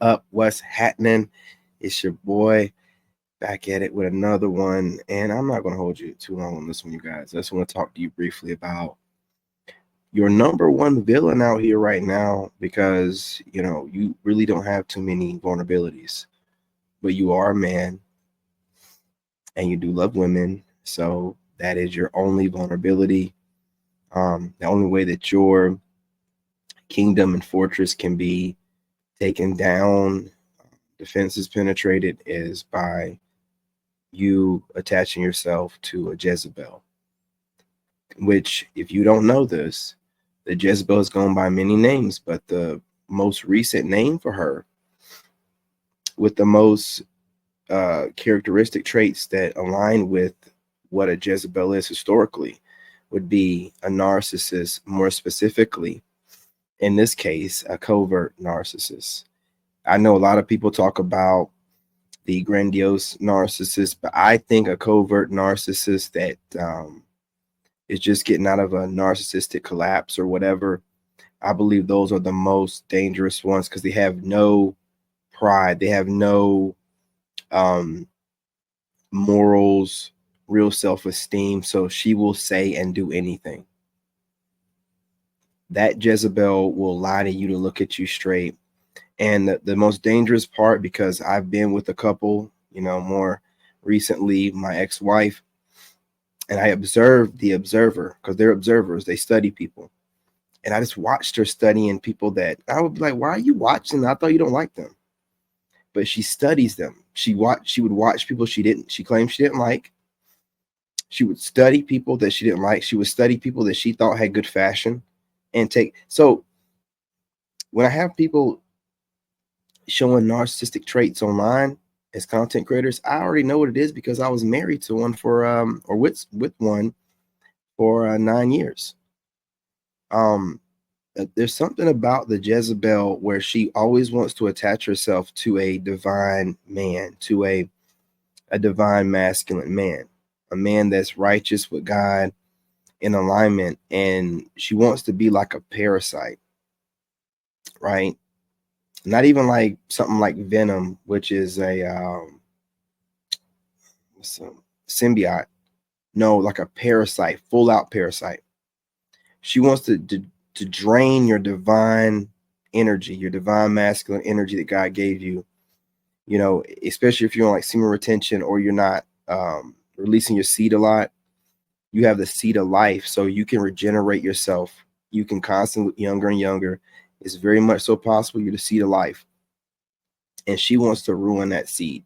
up? What's happening? It's your boy back at it with another one. And I'm not going to hold you too long on this one, you guys. I just want to talk to you briefly about your number one villain out here right now because, you really don't have too many vulnerabilities, but you are a man and you do love women. So that is your only vulnerability. The only way that your kingdom and fortress can be taken down, defenses penetrated, is by you attaching yourself to a Jezebel. Which, if you don't know this, the Jezebel is going by many names, but the most recent name for her, with the most characteristic traits that align with what a Jezebel is historically, would be a narcissist, more specifically, in this case, a covert narcissist. I know a lot of people talk about the grandiose narcissist, but I think a covert narcissist that is just getting out of a narcissistic collapse or whatever, I believe those are the most dangerous ones because they have no pride, they have no morals, real self-esteem. So she will say and do anything. That Jezebel will lie to you to look at you straight. And the most dangerous part, because I've been with a couple, more recently, my ex-wife, and I observed the observer, because they're observers, they study people. And I just watched her studying people that I would be like, why are you watching? I thought you don't like them. But she studies them. She would watch people she claimed she didn't like. She would study people that she didn't like. She would study people that she thought had good fashion and so when I have people showing narcissistic traits online as content creators, I already know what it is because I was married to one for or with one for 9 years. There's something about the Jezebel where she always wants to attach herself to a divine man, to a divine masculine man, a man that's righteous with God, in alignment, and she wants to be like a parasite, right? Not even like something like Venom, which is a symbiote. No, like a parasite, full out parasite. She wants to drain your divine energy, your divine masculine energy that God gave you. Especially if you're on like semen retention or you're not releasing your seed a lot. You have the seed of life, so you can regenerate yourself. You can constantly get younger and younger. It's very much so possible you're the seed of life. And she wants to ruin that seed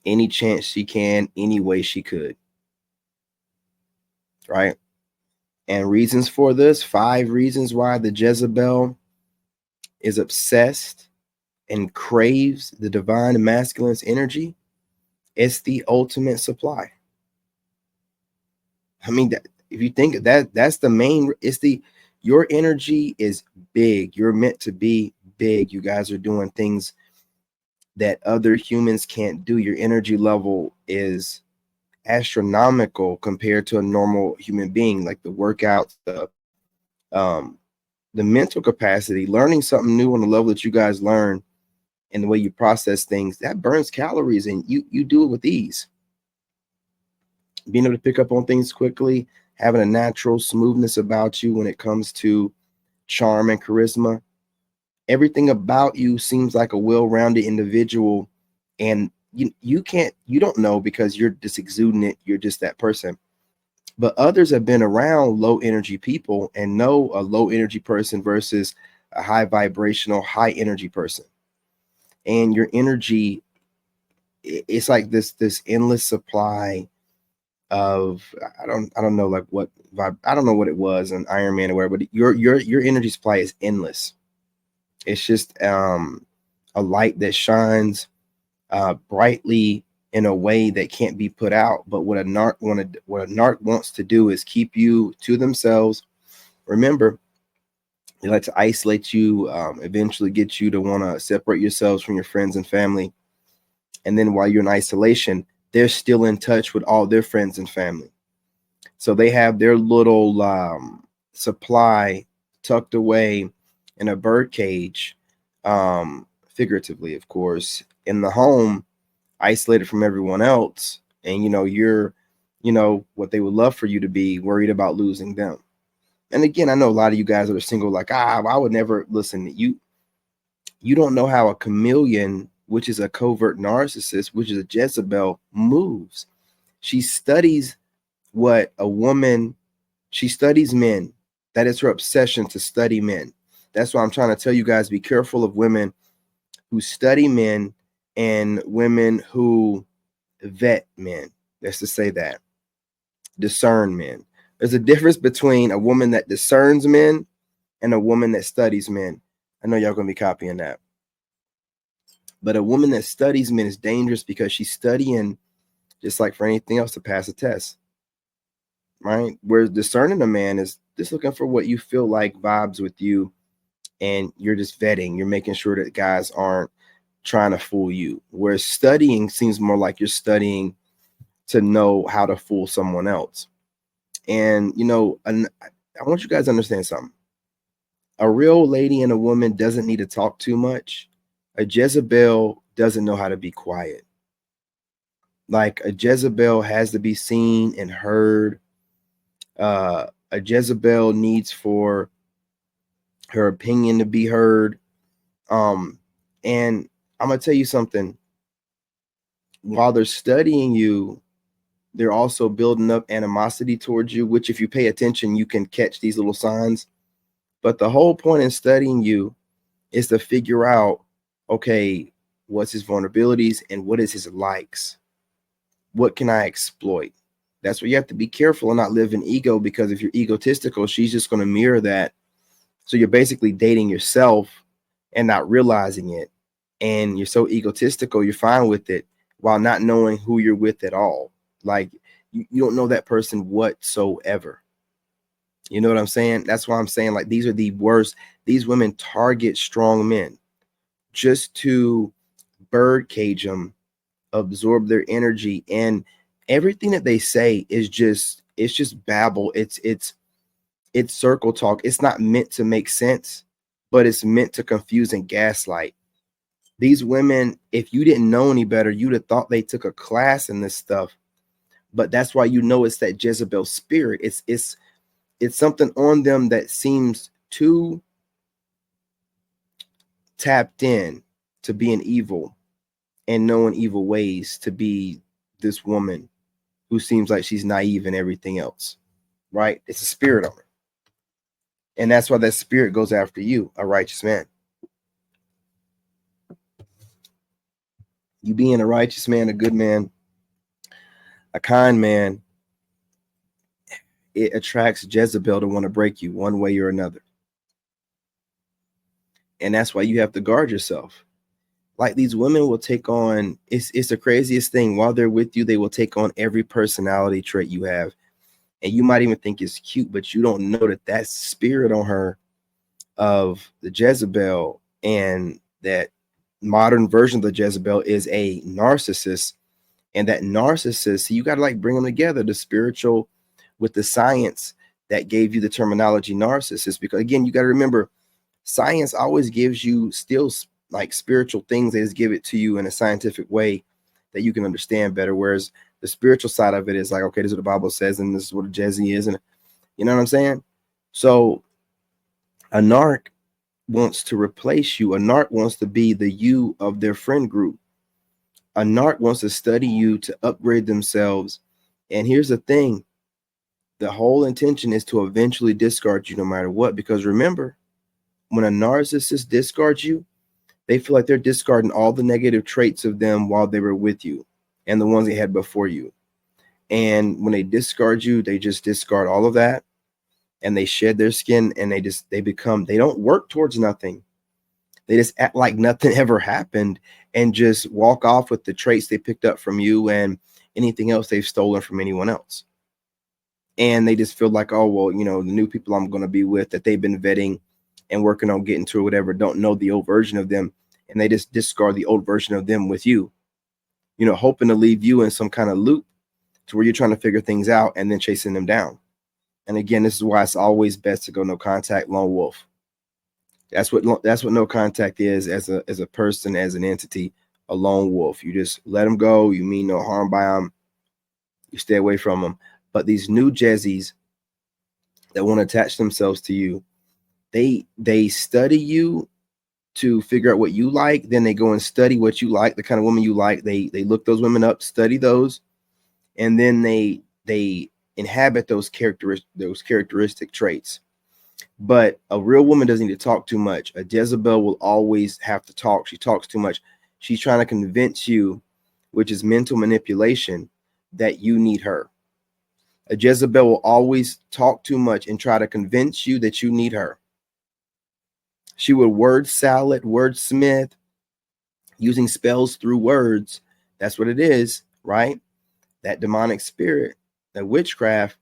any chance she can, any way she could. Right? And reasons for this, 5 reasons why the Jezebel is obsessed and craves the divine and masculine's energy. It's the ultimate supply. I mean, if you think that's the main, your energy is big. You're meant to be big. You guys are doing things that other humans can't do. Your energy level is astronomical compared to a normal human being. Like the workouts, the mental capacity, learning something new on the level that you guys learn and the way you process things, that burns calories, and you do it with ease. Being able to pick up on things quickly, having a natural smoothness about you when it comes to charm and charisma. Everything about you seems like a well-rounded individual, and you don't know because you're just exuding it. You're just that person. But others have been around low energy people and know a low energy person versus a high vibrational, high energy person. And your energy, it's like this endless supply of I don't know like what vibe, I don't know what it was in Iron Man or whatever, but your energy supply is endless. It's just a light that shines brightly in a way that can't be put out. But what a narc wants to do is keep you to themselves. Remember, they like to isolate you, eventually get you to want to separate yourselves from your friends and family. And then while you're in isolation, they're still in touch with all their friends and family. So they have their little supply tucked away in a bird cage, figuratively, of course, in the home, isolated from everyone else. And, you're, what they would love for you to be, worried about losing them. And again, I know a lot of you guys that are single, like, I would never listen. You don't know how a chameleon, which is a covert narcissist, which is a Jezebel, moves. She studies she studies men. That is her obsession, to study men. That's why I'm trying to tell you guys, be careful of women who study men and women who vet men. Let's just say that. Discern men. There's a difference between a woman that discerns men and a woman that studies men. I know y'all going to be copying that. But a woman that studies men is dangerous because she's studying, just like for anything else, to pass a test. Right? Whereas discerning a man is just looking for what you feel like vibes with you, and you're just vetting. You're making sure that guys aren't trying to fool you. Whereas studying seems more like you're studying to know how to fool someone else. And, I want you guys to understand something. A real lady and a woman doesn't need to talk too much. A Jezebel doesn't know how to be quiet. Like, a Jezebel has to be seen and heard. A Jezebel needs for her opinion to be heard. And I'm going to tell you something. While they're studying you, they're also building up animosity towards you, which, if you pay attention, you can catch these little signs. But the whole point in studying you is to figure out, okay, what's his vulnerabilities and what is his likes? What can I exploit? That's where you have to be careful and not live in ego, because if you're egotistical, she's just going to mirror that. So you're basically dating yourself and not realizing it. And you're so egotistical, you're fine with it while not knowing who you're with at all. Like, you don't know that person whatsoever. You know what I'm saying? That's why I'm saying, like, these are the worst. These women target strong men just to birdcage them, absorb their energy, and everything that they say is it's just babble. It's circle talk. It's not meant to make sense, but it's meant to confuse and gaslight. These women, if you didn't know any better, you'd have thought they took a class in this stuff. But that's why it's that Jezebel spirit. It's something on them that seems too tapped in to being evil and knowing evil ways, to be this woman who seems like she's naive and everything else, right? It's a spirit on her. And that's why that spirit goes after you, a righteous man. You being a righteous man, a good man, a kind man, it attracts Jezebel to want to break you one way or another. And that's why you have to guard yourself. Like, these women will take on, it's the craziest thing. While they're with you, they will take on every personality trait you have. And you might even think it's cute, but you don't know that spirit on her of the Jezebel, and that modern version of the Jezebel, is a narcissist. And that narcissist, you got to, like, bring them together, the spiritual with the science that gave you the terminology narcissist. Because, again, you got to remember, science always gives you still, like, spiritual things. They just give it to you in a scientific way that you can understand better. Whereas the spiritual side of it is like, okay, this is what the Bible says, and this is what a Jezzy is. And you know what I'm saying? So a narc wants to replace you. A narc wants to be the you of their friend group. A narc wants to study you to upgrade themselves. And here's the thing. The whole intention is to eventually discard you no matter what. Because remember, when a narcissist discards you, they feel like they're discarding all the negative traits of them while they were with you and the ones they had before you. And when they discard you, they just discard all of that, and they shed their skin, and they don't work towards nothing. They just act like nothing ever happened and just walk off with the traits they picked up from you and anything else they've stolen from anyone else. And they just feel like, oh, well, the new people I'm going to be with that they've been vetting and working on getting to or whatever don't know the old version of them, and they just discard the old version of them with you, hoping to leave you in some kind of loop to where you're trying to figure things out and then chasing them down. And again, this is why it's always best to go no contact, lone wolf. That's what no contact is as a person, as an entity, a lone wolf. You just let them go. You mean no harm by them. You stay away from them. But these new Jezzies that want to attach themselves to you, they study you to figure out what you like. Then they go and study what you like, the kind of woman you like. They look those women up, study those, and then they inhabit those characteristic traits. But a real woman doesn't need to talk too much. A Jezebel will always have to talk. She talks too much. She's trying to convince you, which is mental manipulation, that you need her. A Jezebel will always talk too much and try to convince you that you need her. She would word salad, wordsmith, using spells through words. That's what it is, right? That demonic spirit, that witchcraft,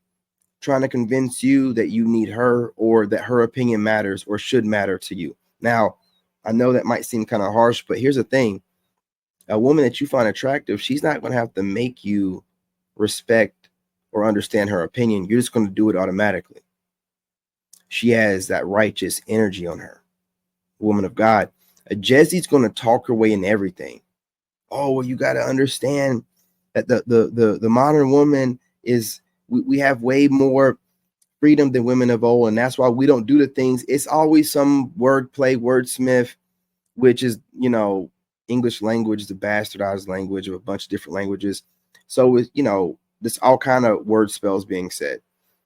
trying to convince you that you need her, or that her opinion matters or should matter to you. Now, I know that might seem kind of harsh, but here's the thing. A woman that you find attractive, she's not going to have to make you respect or understand her opinion. You're just going to do it automatically. She has that righteous energy on her. Woman of God. A Jezzy's going to talk her way in everything. Oh, well, you got to understand that the modern woman is, we have way more freedom than women of old, and that's why we don't do the things. It's always some wordplay, wordsmith, which is, English language is the bastardized language of a bunch of different languages. So it's, this all kind of word spells being said,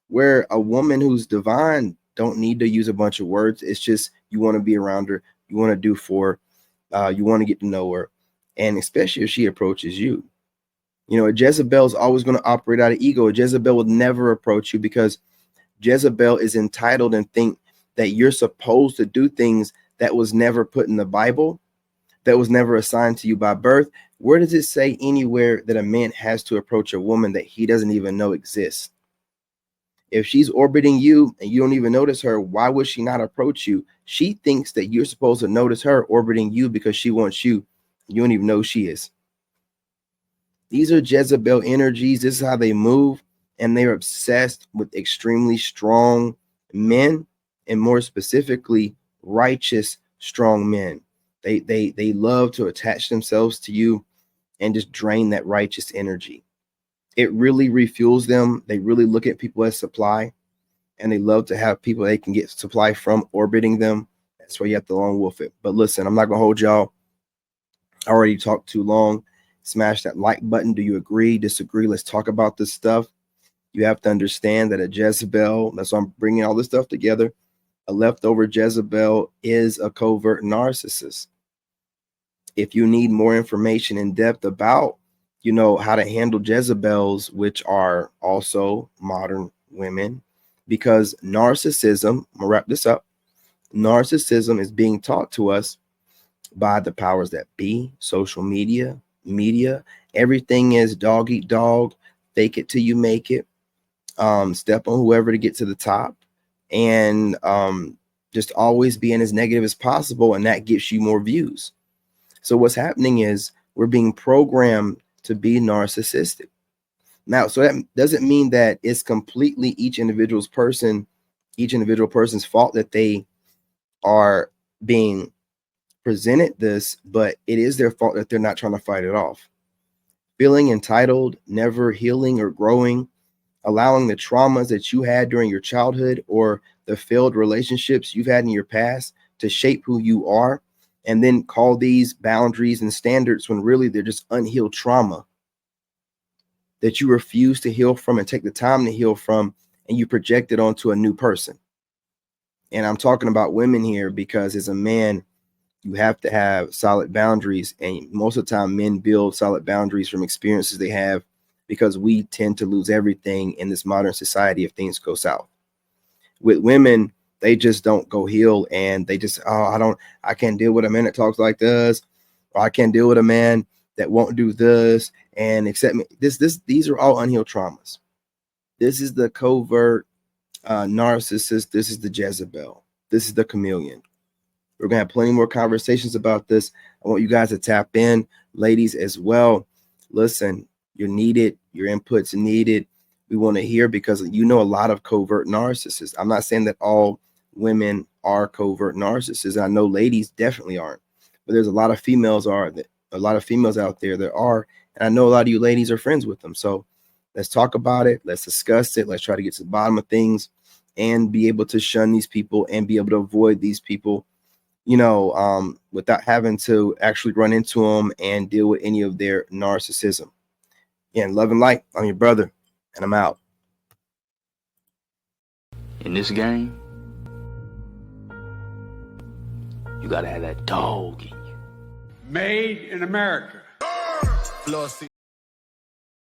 where a woman who's divine don't need to use a bunch of words. It's just, you want to be around her, you want to do for her, you want to get to know her, and especially if she approaches you. A Jezebel is always going to operate out of ego. A Jezebel will never approach you because Jezebel is entitled and think that you're supposed to do things that was never put in the Bible, that was never assigned to you by birth. Where does it say anywhere that a man has to approach a woman that he doesn't even know exists? If she's orbiting you and you don't even notice her, why would she not approach you? She thinks that you're supposed to notice her orbiting you because she wants you. You don't even know she is. These are Jezebel energies. This is how they move. And they're obsessed with extremely strong men, and more specifically, righteous, strong men. They love to attach themselves to you and just drain that righteous energy. It really refuels them. They really look at people as supply, and they love to have people they can get supply from orbiting them. That's why you have to lone wolf it. But listen, I'm not going to hold y'all. I already talked too long. Smash that like button. Do you agree, disagree? Let's talk about this stuff. You have to understand that a Jezebel, that's why I'm bringing all this stuff together, a leftover Jezebel is a covert narcissist. If you need more information in depth about, how to handle Jezebels, which are also modern women, because narcissism, I'm gonna wrap this up, narcissism is being taught to us by the powers that be, social media, everything is dog eat dog, fake it till you make it, step on whoever to get to the top, and just always being as negative as possible, and that gives you more views. So what's happening is we're being programmed to be narcissistic. Now, so that doesn't mean that it's completely each individual person's fault that they are being presented this, but it is their fault that they're not trying to fight it off. Feeling entitled, never healing or growing, allowing the traumas that you had during your childhood or the failed relationships you've had in your past to shape who you are, and then call these boundaries and standards when really they're just unhealed trauma that you refuse to heal from and take the time to heal from, and you project it onto a new person. And I'm talking about women here because as a man, you have to have solid boundaries. And most of the time, men build solid boundaries from experiences they have, because we tend to lose everything in this modern society if things go south. With women, they just don't go heal, and they just, I can't deal with a man that talks like this, or I can't deal with a man that won't do this and accept me. These are all unhealed traumas. This is the covert narcissist. This is the Jezebel. This is the chameleon. We're going to have plenty more conversations about this. I want you guys to tap in, ladies as well. Listen, you're needed. Your input's needed. We want to hear, because a lot of covert narcissists. I'm not saying that all women are covert narcissists. I know ladies definitely aren't, but there's a lot of females out there that are, and I know a lot of you ladies are friends with them. So let's talk about it. Let's discuss it. Let's try to get to the bottom of things and be able to shun these people and be able to avoid these people, without having to actually run into them and deal with any of their narcissism. Again, love and light. I'm your brother, and I'm out. In this game, you gotta have that dog in you. Made in America.